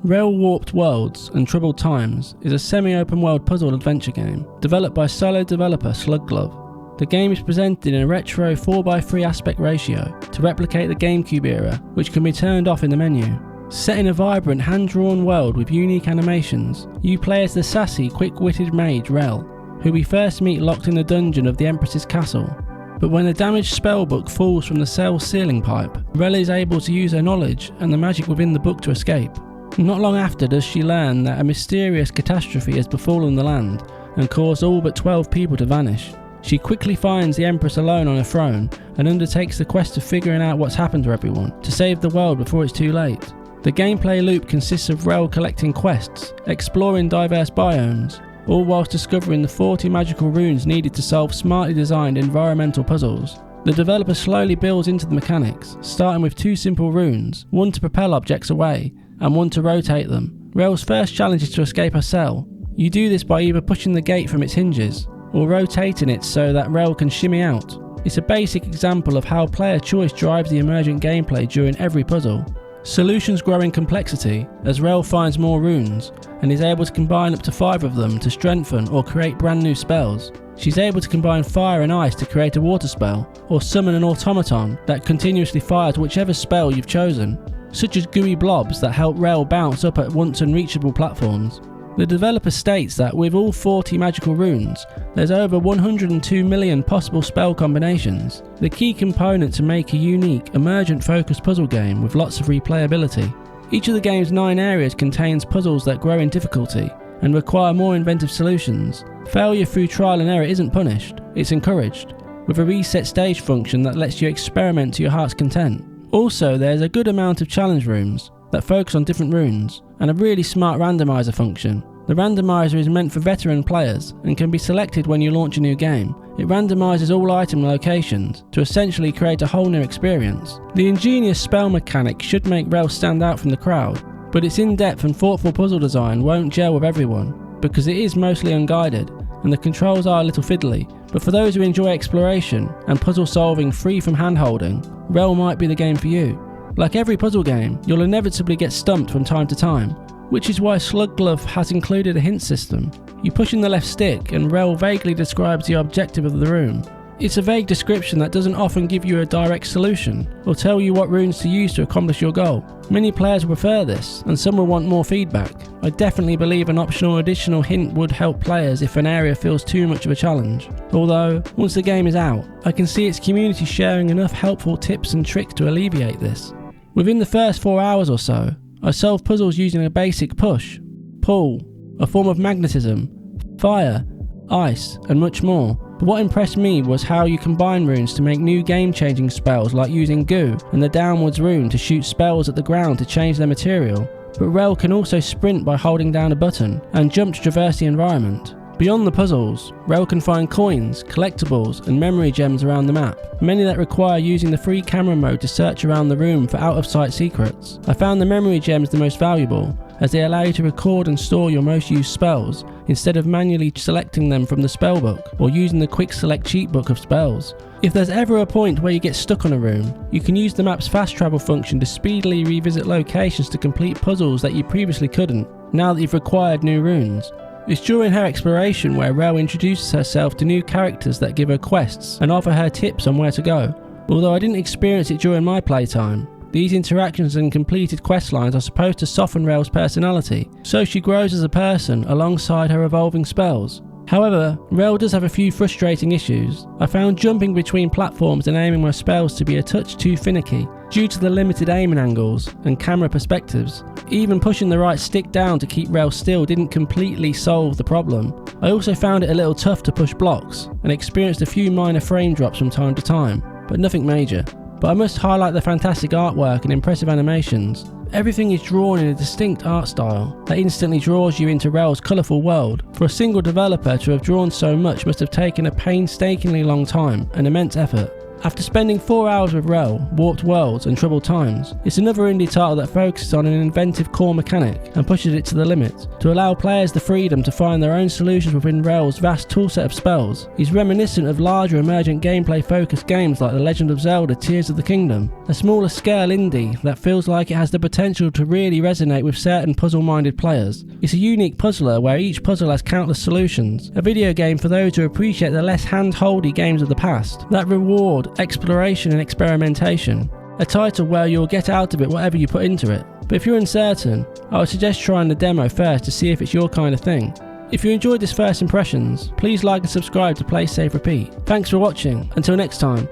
Rhell Warped Worlds and Troubled Times is a semi-open world puzzle adventure game developed by solo developer Slugglove. The game is presented in a retro 4:3 aspect ratio to replicate the GameCube era, which can be turned off in the menu. Set in a vibrant hand-drawn world with unique animations, you play as the sassy, quick-witted mage Rhell, who we first meet locked in the dungeon of the Empress's castle. But when the damaged spellbook falls from the cell's ceiling pipe, Rhell is able to use her knowledge and the magic within the book to escape. Not long after does she learn that a mysterious catastrophe has befallen the land and caused all but 12 people to vanish. She quickly finds the Empress alone on a throne and undertakes the quest of figuring out what's happened to everyone to save the world before it's too late. The gameplay loop consists of Rhell collecting quests, exploring diverse biomes, all whilst discovering the 40 magical runes needed to solve smartly designed environmental puzzles. The developer slowly builds into the mechanics, starting with 2 simple runes, one to propel objects away and one to rotate them. Rhell's first challenge is to escape her cell. You do this by either pushing the gate from its hinges or rotating it so that Rhell can shimmy out. It's a basic example of how player choice drives the emergent gameplay during every puzzle. Solutions grow in complexity as Rhell finds more runes and is able to combine up to 5 of them to strengthen or create brand new spells. She's able to combine fire and ice to create a water spell, or summon an automaton that continuously fires whichever spell you've chosen, such as gooey blobs that help Rhell bounce up at once unreachable platforms. The developer states that with all 40 magical runes, there's over 102 million possible spell combinations, the key component to make a unique, emergent-focused puzzle game with lots of replayability. Each of the game's 9 areas contains puzzles that grow in difficulty and require more inventive solutions. Failure through trial and error isn't punished, it's encouraged, with a reset stage function that lets you experiment to your heart's content. Also, there's a good amount of challenge rooms that focus on different runes, and a really smart randomizer function. The randomizer is meant for veteran players and can be selected when you launch a new game. It randomizes all item locations to essentially create a whole new experience. The ingenious spell mechanic should make Rhell stand out from the crowd, but its in-depth and thoughtful puzzle design won't gel with everyone, because it is mostly unguided and the controls are a little fiddly. But for those who enjoy exploration and puzzle solving free from hand-holding, Rhell might be the game for you. Like every puzzle game, you'll inevitably get stumped from time to time, which is why Slugglove has included a hint system. You push in the left stick and Rhell vaguely describes the objective of the room. It's a vague description that doesn't often give you a direct solution or tell you what runes to use to accomplish your goal. Many players will prefer this, and some will want more feedback. I definitely believe an optional additional hint would help players if an area feels too much of a challenge. Although, once the game is out, I can see its community sharing enough helpful tips and tricks to alleviate this. Within the first 4 hours or so, I solved puzzles using a basic push, pull, a form of magnetism, fire, ice, and much more. But what impressed me was how you combine runes to make new game-changing spells, like using goo and the downwards rune to shoot spells at the ground to change their material. But Rhell can also sprint by holding down a button and jump to traverse the environment. Beyond the puzzles, Rhell can find coins, collectibles, and memory gems around the map, many that require using the free camera mode to search around the room for out-of-sight secrets. I found the memory gems the most valuable, as they allow you to record and store your most used spells, instead of manually selecting them from the spellbook or using the quick select cheat book of spells. If there's ever a point where you get stuck on a room, you can use the map's fast travel function to speedily revisit locations to complete puzzles that you previously couldn't, now that you've acquired new runes. It's during her exploration where Rhell introduces herself to new characters that give her quests and offer her tips on where to go. Although I didn't experience it during my playtime, these interactions and completed questlines are supposed to soften Rhell's personality, so she grows as a person alongside her evolving spells. However, Rhell does have a few frustrating issues. I found jumping between platforms and aiming my spells to be a touch too finicky, due to the limited aiming angles and camera perspectives. Even pushing the right stick down to keep Rhell still didn't completely solve the problem. I also found it a little tough to push blocks, and experienced a few minor frame drops from time to time, but nothing major. But I must highlight the fantastic artwork and impressive animations. Everything is drawn in a distinct art style that instantly draws you into Rhell's colourful world. For a single developer to have drawn so much must have taken a painstakingly long time and immense effort. After spending 4 hours with Rhell, Warped Worlds and Troubled Times, it's another indie title that focuses on an inventive core mechanic and pushes it to the limit, to allow players the freedom to find their own solutions within Rhell's vast toolset of spells. It's reminiscent of larger emergent gameplay focused games like The Legend of Zelda Tears of the Kingdom. a smaller scale indie that feels like it has the potential to really resonate with certain puzzle-minded players. It's a unique puzzler where each puzzle has countless solutions, a video game for those who appreciate the less hand-holdy games of the past, that reward exploration and experimentation. A title where you'll get out of it whatever you put into it. But if you're uncertain, I would suggest trying the demo first to see if it's your kind of thing. If you enjoyed this first impressions, please like and subscribe to Play Save Repeat. Thanks for watching, until next time.